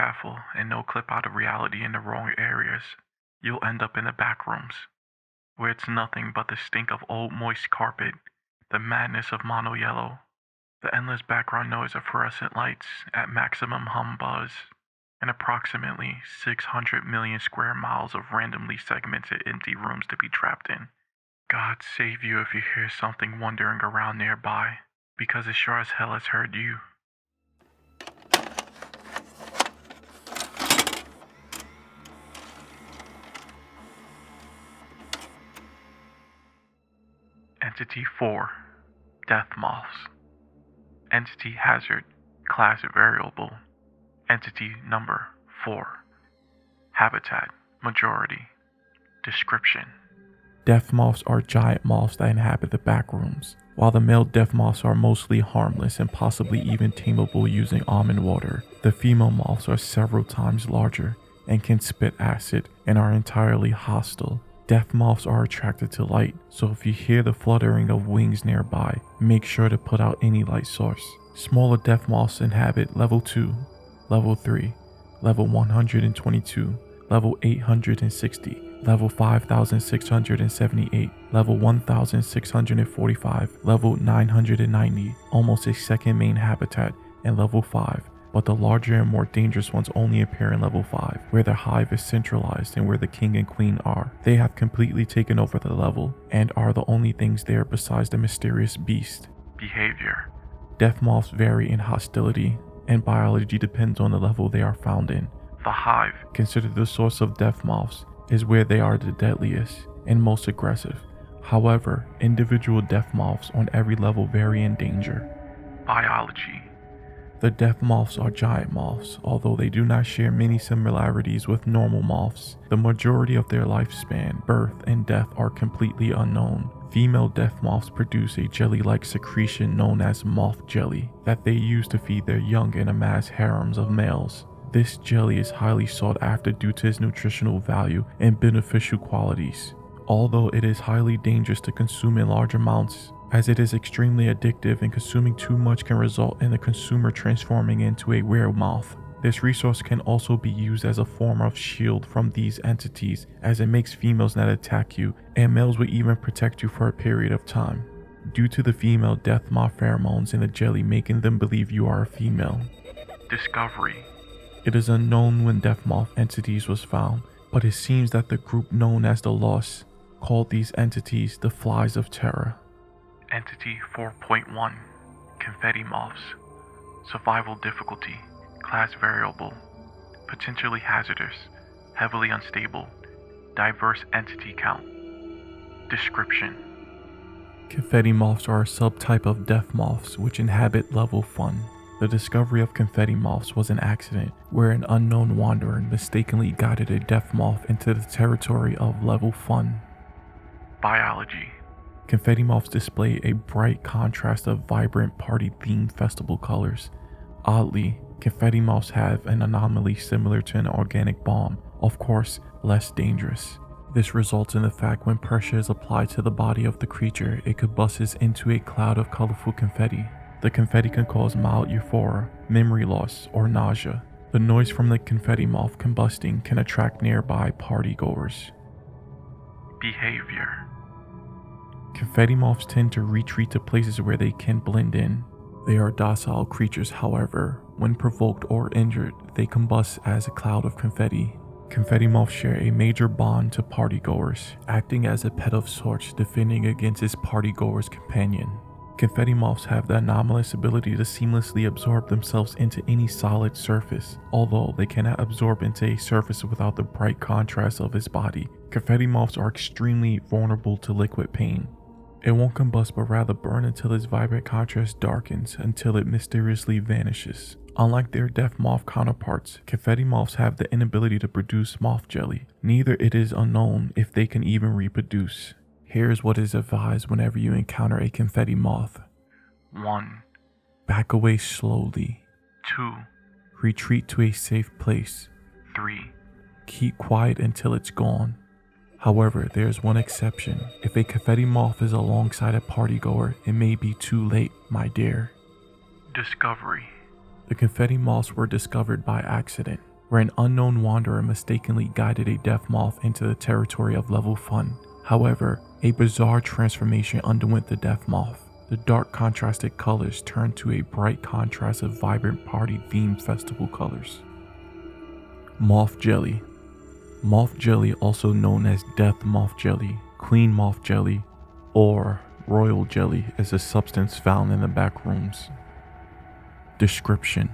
careful and no clip out of reality in the wrong areas, you'll end up in the backrooms, where it's nothing but the stink of old moist carpet, the madness of mono yellow, the endless background noise of fluorescent lights at maximum hum buzz, and approximately 600 million square miles of randomly segmented empty rooms to be trapped in. God save you if you hear something wandering around nearby, because it sure as hell has heard you. Entity 4. Death Moths. Entity Hazard. Class Variable. Entity Number 4. Habitat. Majority. Description. Death moths are giant moths that inhabit the backrooms. While the male death moths are mostly harmless and possibly even tameable using almond water, the female moths are several times larger and can spit acid and are entirely hostile. Death moths are attracted to light, so if you hear the fluttering of wings nearby, make sure to put out any light source. Smaller death moths inhabit level 2, level 3, level 122, level 860, level 5678, level 1645, level 990, almost a second main habitat, and level 5. But the larger and more dangerous ones only appear in level 5, where their hive is centralized and where the king and queen are. They have completely taken over the level, and are the only things there besides the mysterious beast. Behavior. Death moths vary in hostility, and biology depends on the level they are found in. The hive, considered the source of death moths, is where they are the deadliest and most aggressive. However, individual death moths on every level vary in danger. Biology. The death moths are giant moths, although they do not share many similarities with normal moths. The majority of their lifespan, birth, and death are completely unknown. Female death moths produce a jelly-like secretion known as moth jelly that they use to feed their young and amass harems of males. This jelly is highly sought after due to its nutritional value and beneficial qualities, although it is highly dangerous to consume in large amounts, as it is extremely addictive and consuming too much can result in the consumer transforming into a weremoth. This resource can also be used as a form of shield from these entities, as it makes females not attack you, and males will even protect you for a period of time, due to the female death moth pheromones in the jelly making them believe you are a female. Discovery. It is unknown when death moth entities was found, but it seems that the group known as the Lost called these entities the Flies of Terror. Entity 4.1. Confetti Moths. Survival difficulty. Class variable. Potentially hazardous. Heavily unstable. Diverse entity count. Description. Confetti moths are a subtype of death moths which inhabit level fun. The discovery of confetti moths was an accident where an unknown wanderer mistakenly guided a death moth into the territory of level fun. Biology. Confetti moths display a bright contrast of vibrant party-themed festival colors. Oddly, confetti moths have an anomaly similar to an organic bomb, of course, less dangerous. This results in the fact when pressure is applied to the body of the creature, it combustes into a cloud of colorful confetti. The confetti can cause mild euphoria, memory loss, or nausea. The noise from the confetti moth combusting can attract nearby partygoers. Behavior. Confetti moths tend to retreat to places where they can blend in. They are docile creatures, however. When provoked or injured, they combust as a cloud of confetti. Confetti moths share a major bond to partygoers, acting as a pet of sorts, defending against its partygoer's companion. Confetti moths have the anomalous ability to seamlessly absorb themselves into any solid surface, although they cannot absorb into a surface without the bright contrast of its body. Confetti moths are extremely vulnerable to liquid pain. It won't combust but rather burn until its vibrant contrast darkens until it mysteriously vanishes. Unlike their death moth counterparts, confetti moths have the inability to produce moth jelly. Neither it is unknown if they can even reproduce. Here's what is advised whenever you encounter a confetti moth. 1. Back away slowly. 2. Retreat to a safe place. 3. Keep quiet until it's gone. However, there is one exception. If a confetti moth is alongside a partygoer, it may be too late, my dear. Discovery. The confetti moths were discovered by accident. where an unknown wanderer mistakenly guided a death moth into the territory of level fun. However, a bizarre transformation underwent the death moth. The dark contrasted colors turned to a bright contrast of vibrant party-themed festival colors. Moth Jelly. Moth Jelly, also known as Death Moth Jelly, Queen Moth Jelly, or Royal Jelly, is a substance found in the Backrooms. Description: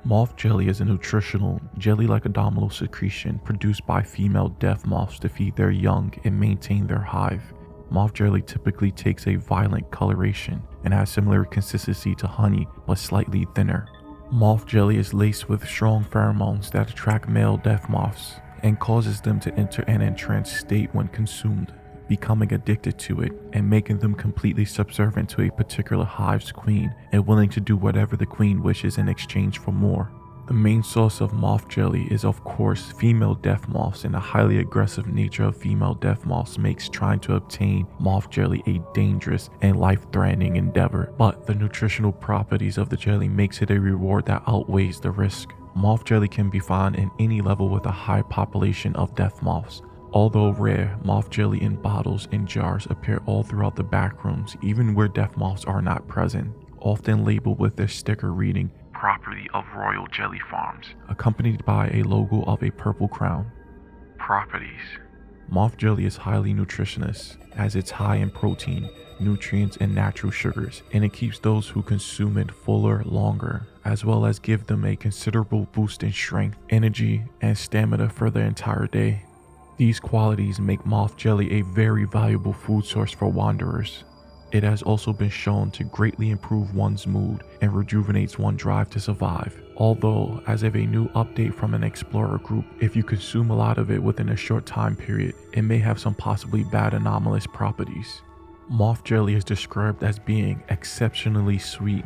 Moth jelly is a nutritional, jelly-like abdominal secretion produced by female death moths to feed their young and maintain their hive. Moth jelly typically takes a violent coloration and has similar consistency to honey but slightly thinner. Moth jelly is laced with strong pheromones that attract male death moths and causes them to enter an entranced state when consumed, becoming addicted to it and making them completely subservient to a particular hive's queen and willing to do whatever the queen wishes in exchange for more. The main source of moth jelly is of course female death moths, and the highly aggressive nature of female death moths makes trying to obtain moth jelly a dangerous and life-threatening endeavor, but the nutritional properties of the jelly makes it a reward that outweighs the risk. Moth jelly can be found in any level with a high population of death moths. Although rare, moth jelly in bottles and jars appear all throughout the backrooms, even where death moths are not present, often labeled with their sticker reading, "Property of Royal Jelly Farms," accompanied by a logo of a purple crown. Properties: moth jelly is highly nutritious, as it's high in protein, nutrients, and natural sugars, and it keeps those who consume it fuller longer, as well as give them a considerable boost in strength, energy, and stamina for their entire day. These qualities make moth jelly a very valuable food source for wanderers. It has also been shown to greatly improve one's mood and rejuvenates one's drive to survive. Although, as of a new update from an explorer group, if you consume a lot of it within a short time period, it may have some possibly bad anomalous properties. Moth jelly is described as being exceptionally sweet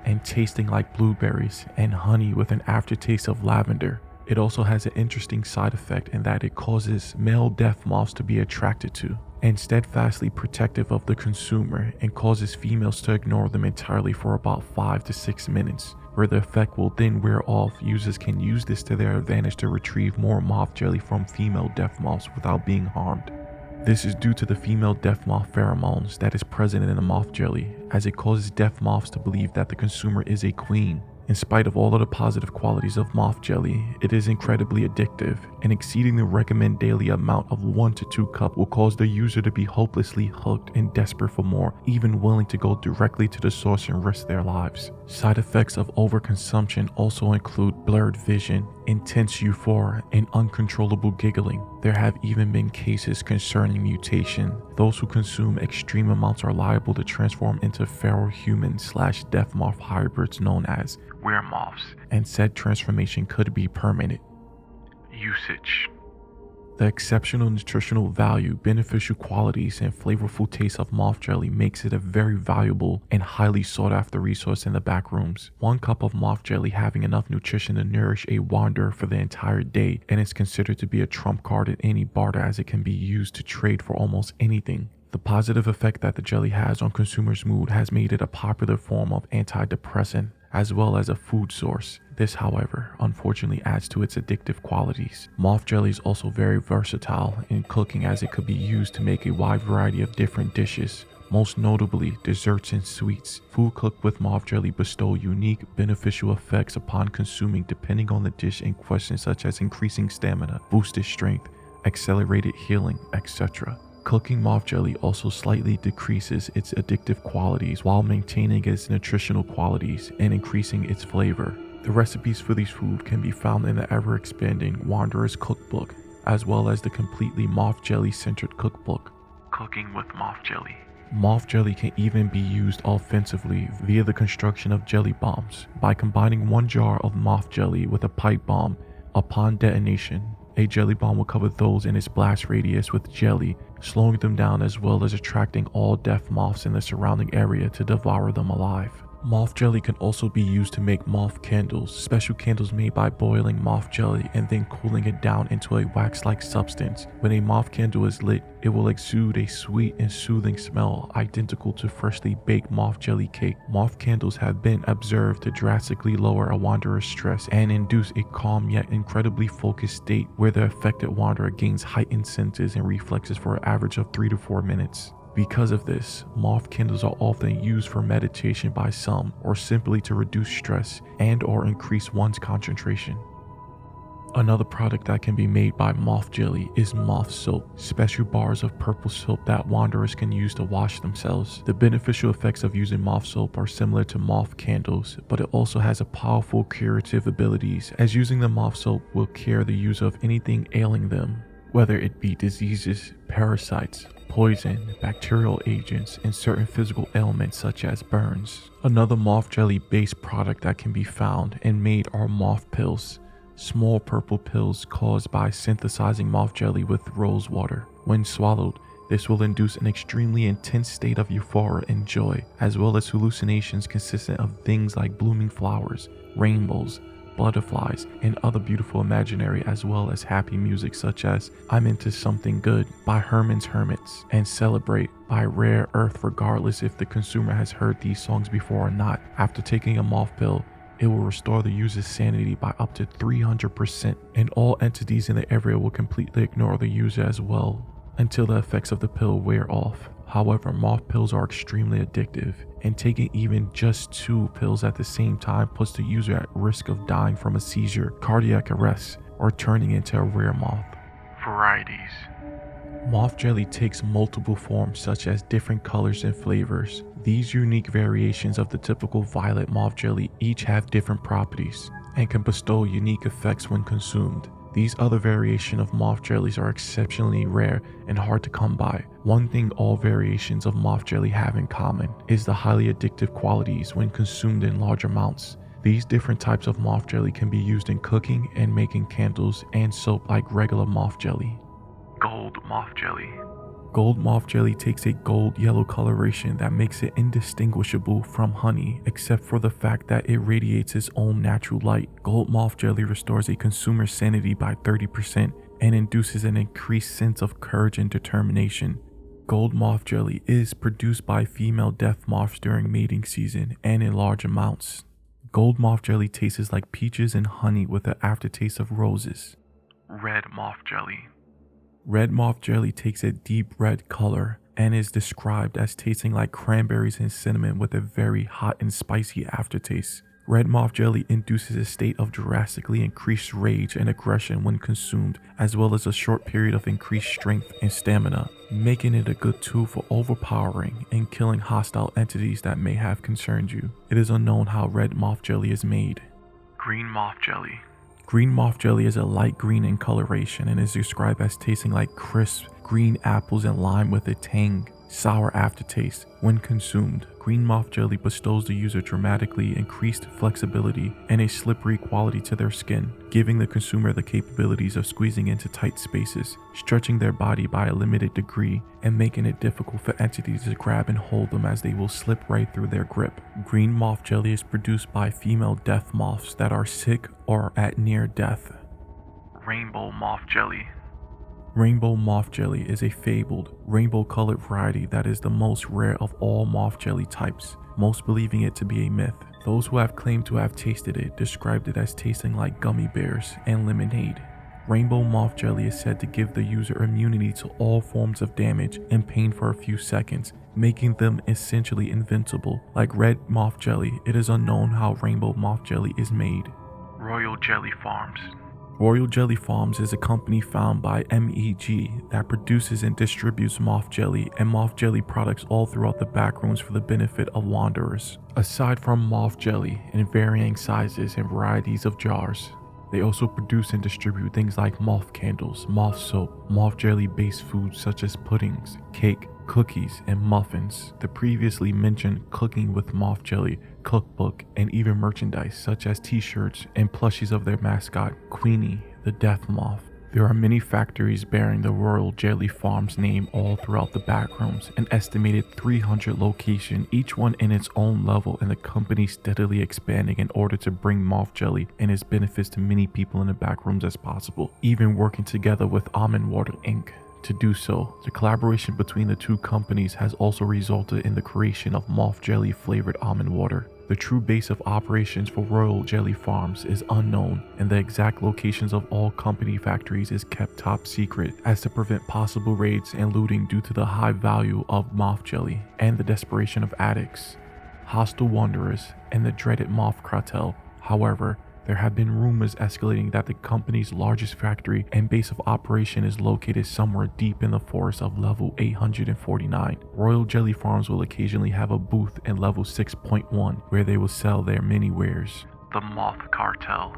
and tasting like blueberries and honey with an aftertaste of lavender. It also has an interesting side effect in that it causes male death moths to be attracted to and steadfastly protective of the consumer, and causes females to ignore them entirely for about 5 to 6 minutes, where the effect will then wear off. Users can use this to their advantage to retrieve more moth jelly from female death moths without being harmed. This is due to the female death moth pheromones that is present in the moth jelly, as it causes death moths to believe that the consumer is a queen. In spite of all of the positive qualities of moth jelly, it is incredibly addictive, and exceeding the recommended daily amount of 1 to 2 cups will cause the user to be hopelessly hooked and desperate for more, even willing to go directly to the source and risk their lives. Side effects of overconsumption also include blurred vision, intense euphoria, and uncontrollable giggling. There have even been cases concerning mutation. Those who consume extreme amounts are liable to transform into feral human/death moth hybrids known as weremoths, and said transformation could be permanent. Usage: the exceptional nutritional value, beneficial qualities, and flavorful taste of moth jelly makes it a very valuable and highly sought after resource in the backrooms. 1 cup of moth jelly having enough nutrition to nourish a wanderer for the entire day, and is considered to be a trump card in any barter, as it can be used to trade for almost anything. The positive effect that the jelly has on consumers' mood has made it a popular form of antidepressant, as well as a food source. This, however, unfortunately adds to its addictive qualities. Moth jelly is also very versatile in cooking, as it could be used to make a wide variety of different dishes, most notably desserts and sweets. Food cooked with moth jelly bestow unique beneficial effects upon consuming depending on the dish in question, such as increasing stamina, boosted strength, accelerated healing, etc. Cooking moth jelly also slightly decreases its addictive qualities while maintaining its nutritional qualities and increasing its flavor. The recipes for these food can be found in the ever-expanding Wanderer's Cookbook, as well as the completely moth jelly-centered cookbook, Cooking with Moth Jelly. Moth jelly can even be used offensively via the construction of jelly bombs. By combining 1 jar of moth jelly with a pipe bomb, upon detonation, a jelly bomb will cover those in its blast radius with jelly, slowing them down as well as attracting all death moths in the surrounding area to devour them alive. Moth jelly can also be used to make moth candles, special candles made by boiling moth jelly and then cooling it down into a wax-like substance. When a moth candle is lit, it will exude a sweet and soothing smell identical to freshly baked moth jelly cake. Moth candles have been observed to drastically lower a wanderer's stress and induce a calm yet incredibly focused state where the affected wanderer gains heightened senses and reflexes for an average of 3 to 4 minutes. Because of this, moth candles are often used for meditation by some or simply to reduce stress and or increase one's concentration. Another product that can be made by moth jelly is moth soap, special bars of purple soap that wanderers can use to wash themselves. The beneficial effects of using moth soap are similar to moth candles, but it also has a powerful curative abilities, as using the moth soap will cure the user of anything ailing them, whether it be diseases, parasites, poison, bacterial agents, and certain physical ailments such as burns. Another moth jelly based product that can be found and made are moth pills, small purple pills caused by synthesizing moth jelly with rose water. When swallowed, this will induce an extremely intense state of euphoria and joy, as well as hallucinations consistent of things like blooming flowers, rainbows, butterflies, and other beautiful imaginary, as well as happy music such as I'm Into Something Good by Herman's Hermits and Celebrate by Rare Earth. Regardless if the consumer has heard these songs before or not, after taking a moth pill, it will restore the user's sanity by up to 300%, and all entities in the area will completely ignore the user as well until the effects of the pill wear off. However, moth pills are extremely addictive, and taking even just 2 pills at the same time puts the user at risk of dying from a seizure, cardiac arrest, or turning into a rare moth. Varieties. Moth jelly takes multiple forms such as different colors and flavors. These unique variations of the typical violet moth jelly each have different properties and can bestow unique effects when consumed. These other variations of moth jellies are exceptionally rare and hard to come by. One thing all variations of moth jelly have in common is the highly addictive qualities when consumed in large amounts. These different types of moth jelly can be used in cooking and making candles and soap like regular moth jelly. Gold moth jelly. Gold moth jelly takes a gold-yellow coloration that makes it indistinguishable from honey, except for the fact that it radiates its own natural light. Gold moth jelly restores a consumer's sanity by 30% and induces an increased sense of courage and determination. Gold moth jelly is produced by female death moths during mating season and in large amounts. Gold moth jelly tastes like peaches and honey with an aftertaste of roses. Red moth jelly. Red moth jelly takes a deep red color and is described as tasting like cranberries and cinnamon with a very hot and spicy aftertaste. Red moth jelly induces a state of drastically increased rage and aggression when consumed, as well as a short period of increased strength and stamina, making it a good tool for overpowering and killing hostile entities that may have concerned you. It is unknown how red moth jelly is made. Green moth jelly. Green moth jelly is a light green in coloration and is described as tasting like crisp green apples and lime with a tang, sour aftertaste. When consumed, green moth jelly bestows the user dramatically increased flexibility and a slippery quality to their skin, giving the consumer the capabilities of squeezing into tight spaces, stretching their body by a limited degree, and making it difficult for entities to grab and hold them as they will slip right through their grip. Green moth jelly is produced by female death moths that are sick or at near death. Rainbow moth jelly. Rainbow moth jelly is a fabled, rainbow-colored variety that is the most rare of all moth jelly types, most believing it to be a myth. Those who have claimed to have tasted it described it as tasting like gummy bears and lemonade. Rainbow moth jelly is said to give the user immunity to all forms of damage and pain for a few seconds, making them essentially invincible. Like red moth jelly, it is unknown how rainbow moth jelly is made. Royal Jelly Farms. Royal Jelly Farms is a company found by MEG that produces and distributes moth jelly and moth jelly products all throughout the backrooms for the benefit of wanderers. Aside from moth jelly in varying sizes and varieties of jars, they also produce and distribute things like moth candles, moth soap, moth jelly based foods such as puddings, cake, cookies, and muffins. The previously mentioned Cooking with Moth Jelly cookbook and even merchandise such as t-shirts and plushies of their mascot, Queenie, the death moth. There are many factories bearing the Royal Jelly Farms name all throughout the Backrooms, an estimated 300 locations, each one in its own level, and the company steadily expanding in order to bring Moth Jelly and its benefits to many people in the Backrooms as possible, even working together with Almond Water Inc. To do so, the collaboration between the two companies has also resulted in the creation of Moth Jelly flavored almond water. The true base of operations for Royal Jelly Farms is unknown, and the exact locations of all company factories is kept top secret as to prevent possible raids and looting due to the high value of Moth Jelly and the desperation of addicts, hostile wanderers, and the dreaded Moth Cartel. However, there have been rumors escalating that the company's largest factory and base of operation is located somewhere deep in the forest of level 849. Royal Jelly Farms will occasionally have a booth in level 6.1 where they will sell their many wares. The Moth Cartel.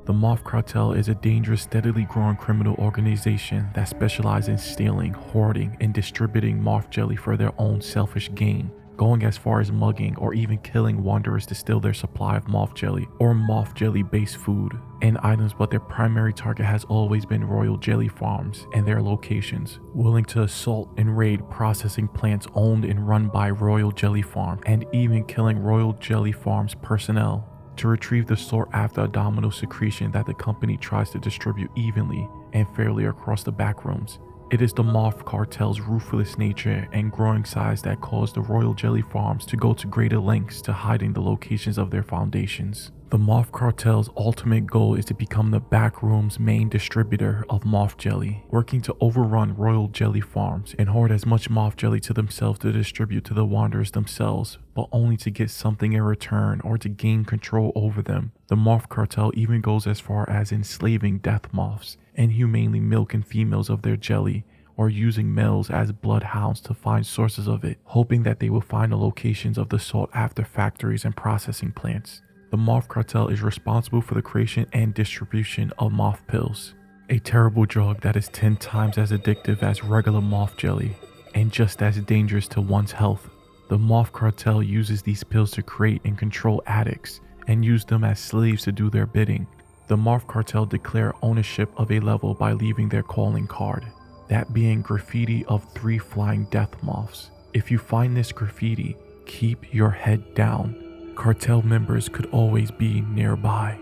The Moth Cartel is a dangerous, steadily growing criminal organization that specializes in stealing, hoarding, and distributing moth jelly for their own selfish gain, going as far as mugging or even killing wanderers to steal their supply of moth jelly or moth jelly based food and items, but their primary target has always been Royal Jelly Farms and their locations, willing to assault and raid processing plants owned and run by Royal Jelly Farm, and even killing Royal Jelly Farms personnel to retrieve the sought after abdominal secretion that the company tries to distribute evenly and fairly across the Backrooms. It is the Moth Cartel's ruthless nature and growing size that caused the Royal Jelly Farms to go to greater lengths to hiding the locations of their foundations. The Moth Cartel's ultimate goal is to become the Backrooms' main distributor of moth jelly, working to overrun Royal Jelly Farms and hoard as much moth jelly to themselves to distribute to the wanderers themselves, but only to get something in return or to gain control over them. The Moth Cartel even goes as far as enslaving death moths and humanely milking females of their jelly, or using males as bloodhounds to find sources of it, hoping that they will find the locations of the sought after factories and processing plants. The Moth Cartel is responsible for the creation and distribution of moth pills, a terrible drug that is 10 times as addictive as regular moth jelly and just as dangerous to one's health. The Moth Cartel uses these pills to create and control addicts and use them as slaves to do their bidding. The Moth Cartel declare ownership of a level by leaving their calling card, that being graffiti of 3 flying death moths. If you find this graffiti, keep your head down. Cartel members could always be nearby.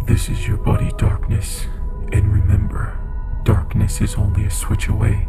This is your buddy Darkness, and remember, darkness is only a switch away.